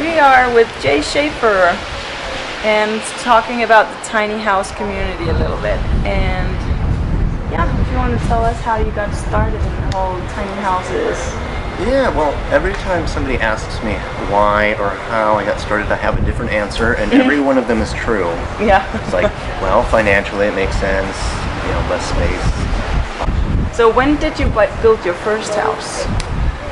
We are with Jay Shafer and talking about the tiny house community a little bit. And yeah, if you want to tell us how you got started in the whole tiny houses. Yeah, well, every time somebody asks me why or how I got started, I have a different answer, and every one of them is true. Yeah. It's like, well, financially it makes sense, less space. So when did you build your first house?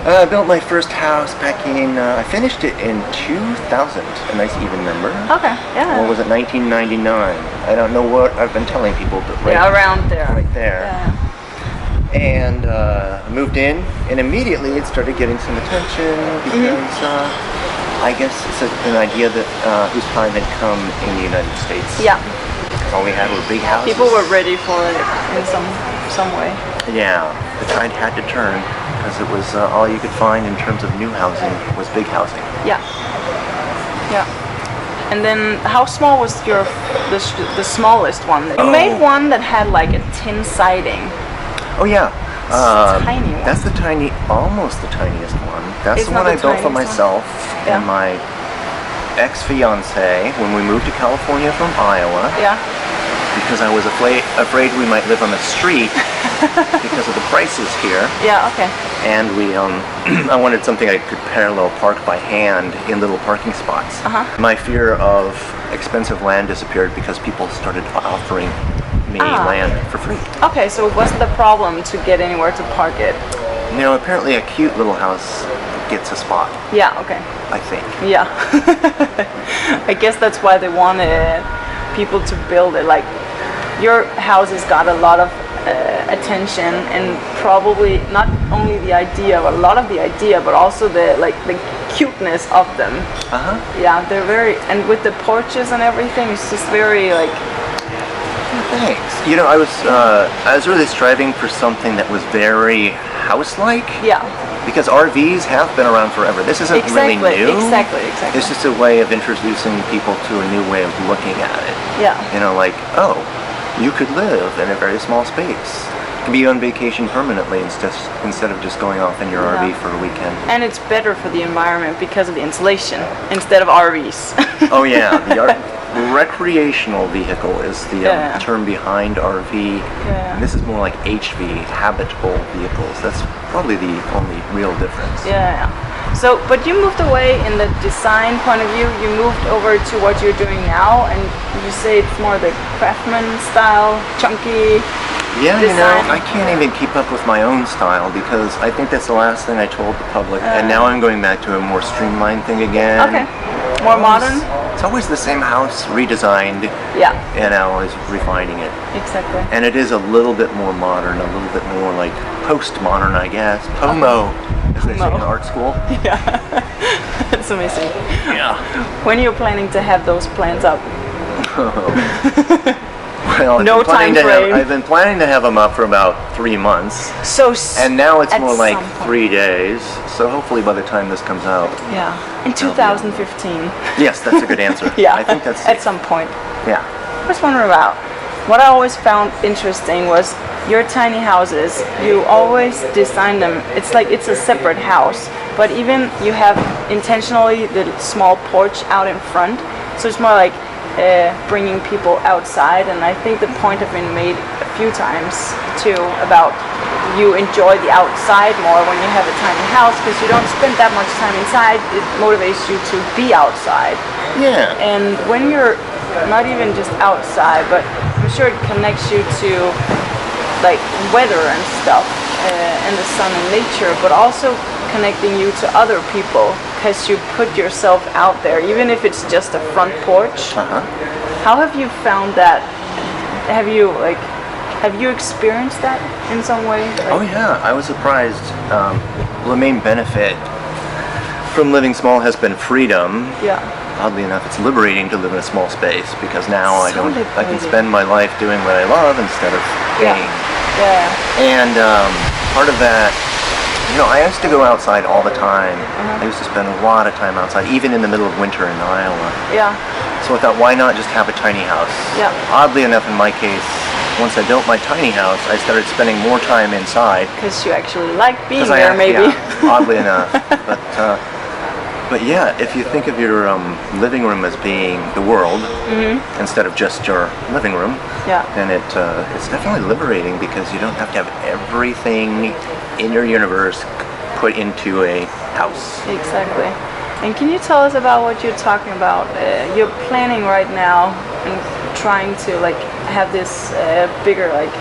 I built my first house back in, I finished it in 2000, a nice even number. Okay, yeah. Or was it 1999? I don't know what I've been telling people, but around there. Right there. Yeah. And I moved in, and immediately it started getting some attention because I guess it's an idea that whose time had come in the United States. Yeah. All we had were big houses. People were ready for it in some way. Yeah, the tide had to turn because it was all you could find in terms of new housing was big housing. Yeah. Yeah. And then, how small was the smallest one? You made one that had like a tin siding. Oh yeah. Tiny one. That's almost the tiniest one. That's the one I built for myself and my ex-fiance when we moved to California from Iowa. Yeah. Because I was afraid we might live on the street because of the prices here. Yeah, okay. And I wanted something I could parallel park by hand in little parking spots. My fear of expensive land disappeared because people started offering me land for free. Okay, so it wasn't a problem to get anywhere to park it. Apparently a cute little house gets a spot. Yeah, okay. I think. Yeah. I guess that's why they wanted people to build it. Like, your house has got a lot of attention, and probably not only the idea, but a lot of the idea, but also the cuteness of them. Yeah, they're very, and with the porches and everything, it's just very like. Thanks. I was really striving for something that was very house-like. Yeah. Because RVs have been around forever. This isn't really new. Exactly. It's just a way of introducing people to a new way of looking at it. Yeah. You could live in a very small space. You can be on vacation permanently instead of just going off in your RV for a weekend. And it's better for the environment because of the insulation instead of RVs. Oh yeah, the recreational vehicle is the term behind RV. Yeah. And this is more like HV, habitable vehicles. That's probably the only real difference. Yeah. So, but you moved away in the design point of view. You moved over to what you're doing now, and you say it's more the craftsman style, chunky. Yeah, design. I can't even keep up with my own style because I think that's the last thing I told the public, and now I'm going back to a more streamlined thing again. Okay. More modern? It's always the same house, redesigned. Yeah. And always refining it. Exactly. And it is a little bit more modern, a little bit more like post-modern, I guess. Pomo, as they say in art school. Yeah. That's amazing. Yeah. When are you planning to have those plans up? Well, no time frame. I've been planning to have them up for about 3 months. And now it's more like 3 days. So hopefully by the time this comes out. Yeah. In 2015. Yes, that's a good answer. Yeah. I think that's at some point. Yeah. I was wondering about what I always found interesting was your tiny houses. You always design them. It's like it's a separate house, but even you have intentionally the small porch out in front. So it's more like bringing people outside, and I think the point has been made a few times too about you enjoy the outside more when you have a tiny house because you don't spend that much time inside. It motivates you to be outside. Yeah. And when you're not even just outside, but I'm sure it connects you to like weather and stuff and the sun and nature, but also connecting you to other people because you put yourself out there, even if it's just a front porch. How have you found that? Have you experienced that in some way? Oh yeah, I was surprised. The main benefit from living small has been freedom. Yeah. Oddly enough, it's liberating to live in a small space because now I can spend my life doing what I love instead of paying. Yeah. And part of that, I used to go outside all the time. I used to spend a lot of time outside, even in the middle of winter in Iowa. Yeah. So I thought, why not just have a tiny house? Yeah. Oddly enough, in my case, once I built my tiny house, I started spending more time inside. Because you actually like being there, maybe. Yeah, oddly enough. But But yeah, if you think of your living room as being the world instead of just your living room, then it's definitely liberating because you don't have to have everything in your universe put into a house. Exactly. And can you tell us about what you're talking about? You're planning right now and trying to like have this bigger like,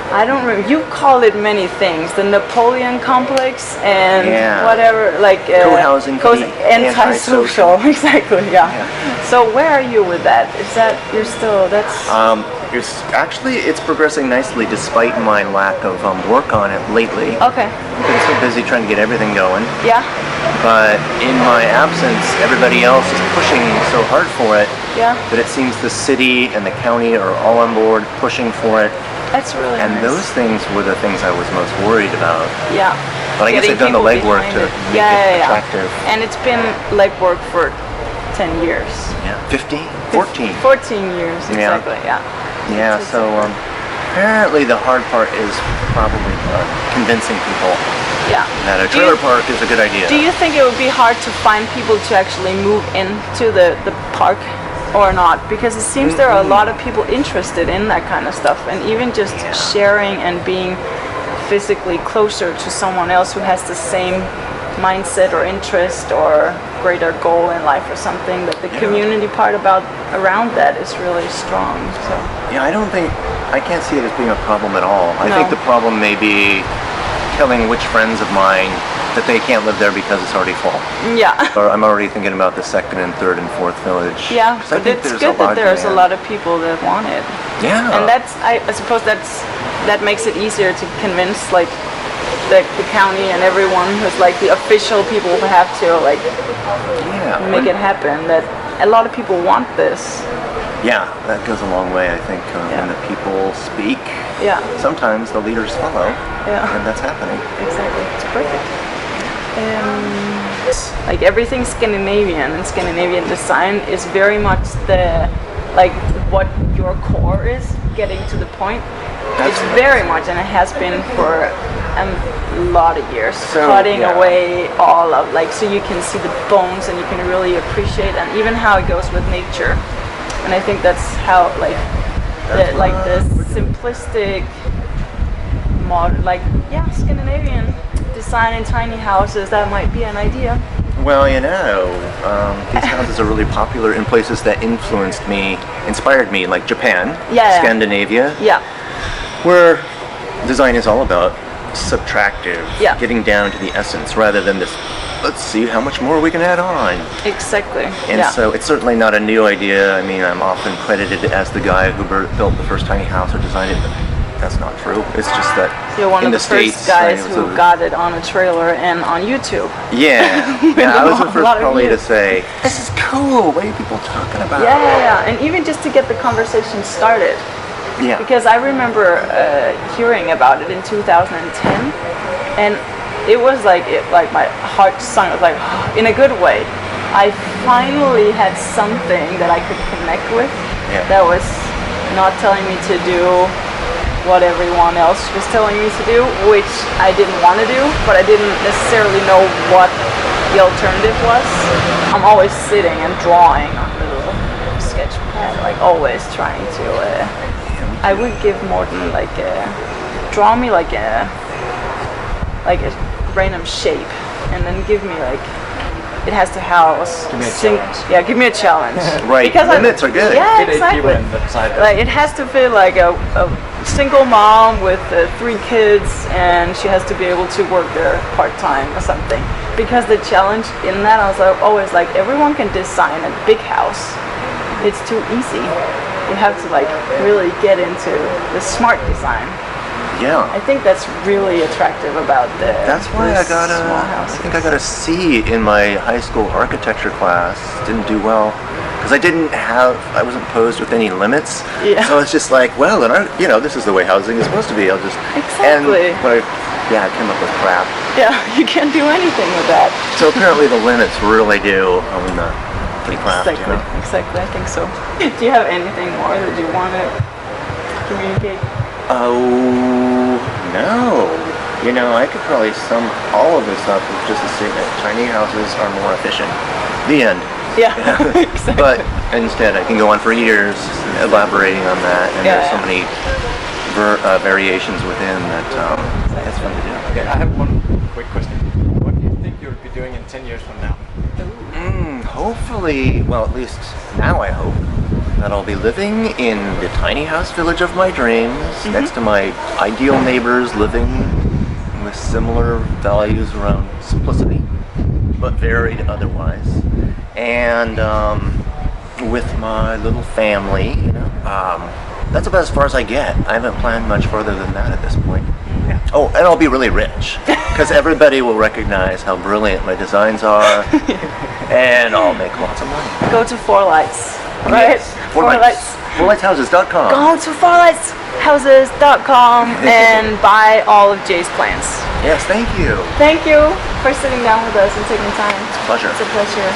I don't remember, you call it many things, the Napoleon complex and whatever, like co-housing, antisocial. Exactly, yeah. So where are you with that? Is that you're still it's progressing nicely despite my lack of work on it lately. Okay. I've been so busy trying to get everything going. Yeah. But in my absence, everybody else is pushing so hard for it that it seems the city and the county are all on board pushing for it. That's really And nice. those things were the things I was most worried about. Yeah. But I guess I've done the legwork to make it attractive. And it's been legwork for 10 years. Yeah, 15? 14. 14 years, exactly, Yeah, so apparently the hard part is probably convincing people that a trailer park is a good idea. Do you think it would be hard to find people to actually move into the park or not? Because it seems there are a lot of people interested in that kind of stuff, and even just sharing and being physically closer to someone else who has the same mindset or interest or greater goal in life or something, that the community part around that is really strong. So I can't see it as being a problem at all. I think the problem may be telling which friends of mine that they can't live there because it's already full. Yeah. Or I'm already thinking about the second and third and fourth village. Yeah, but it's good that there's a lot of people that want it. Yeah. And I suppose that makes it easier to convince like the county and everyone who's like the official people who have to like make it happen, that a lot of people want this. Yeah, that goes a long way, I think. When the people speak, sometimes the leaders follow, and that's happening. Exactly, it's perfect. Like everything Scandinavian and Scandinavian design is very much like what your core is, getting to the point. It's very much, and it has been for a lot of years, cutting away all of so you can see the bones and you can really appreciate, and even how it goes with nature. And I think that's how the simplistic modern Scandinavian design in tiny houses, that might be an idea. Well, these houses are really popular in places that inspired me, like Japan, Scandinavia, where design is all about subtractive, getting down to the essence rather than this, let's see how much more we can add on. Exactly. And so it's certainly not a new idea. I mean, I'm often credited as the guy who built the first tiny house or designed it, but that's not true. It's just that you're one in of the first guys who got it on a trailer and on YouTube. Yeah, I was the first probably to say, this is cool, what are people talking about? Yeah, and even just to get the conversation started. Yeah. Because I remember hearing about it in 2010, and it was like my heart sunk. It was like, in a good way. I finally had something that I could connect with that was not telling me to do what everyone else was telling me to do, which I didn't want to do, but I didn't necessarily know what the alternative was. I'm always sitting and drawing on a little sketch pad, like always trying to. I would give more than draw me like a random shape, and then give me it has to house. Give me a challenge. Yeah, give me a challenge. Right. Because limits are good. Yeah, exactly. It has to fit like a single mom with 3 kids, and she has to be able to work there part-time or something. Because the challenge in that, I was always like, everyone can design a big house. It's too easy. You have to really get into the smart design. Yeah. I think that's really attractive about That's why I think I got a C in my high school architecture class. Didn't do well because I wasn't posed with any limits. Yeah. So it's just like, well, this is the way housing is supposed to be. I'll just exactly. I came up with crap. Yeah, you can't do anything with that. So apparently the limits really do own the craft. Exactly. I think so. Do you have anything more that you want to communicate? Oh, no. You know, I could probably sum all of this up with just a statement. Tiny houses are more efficient. The end. Yeah, exactly. But instead, I can go on for years elaborating on that, and there's so many variations within that it's fun to do. Okay, I have one quick question. What do you think you'll be doing in 10 years from now? Hopefully, well, at least now I hope that I'll be living in the tiny house village of my dreams, next to my ideal neighbors, living with similar values around simplicity, but varied otherwise, and with my little family. You know, that's about as far as I get. I haven't planned much further than that at this point. Yeah. Oh, and I'll be really rich, because everybody will recognize how brilliant my designs are, and I'll make lots of money. Go to Four Lights, right? Yes. FourLightsHouses.com. Go to FourLightsHouses.com and buy all of Jay's plants. Yes, thank you. Thank you for sitting down with us and taking time. It's a pleasure. It's a pleasure.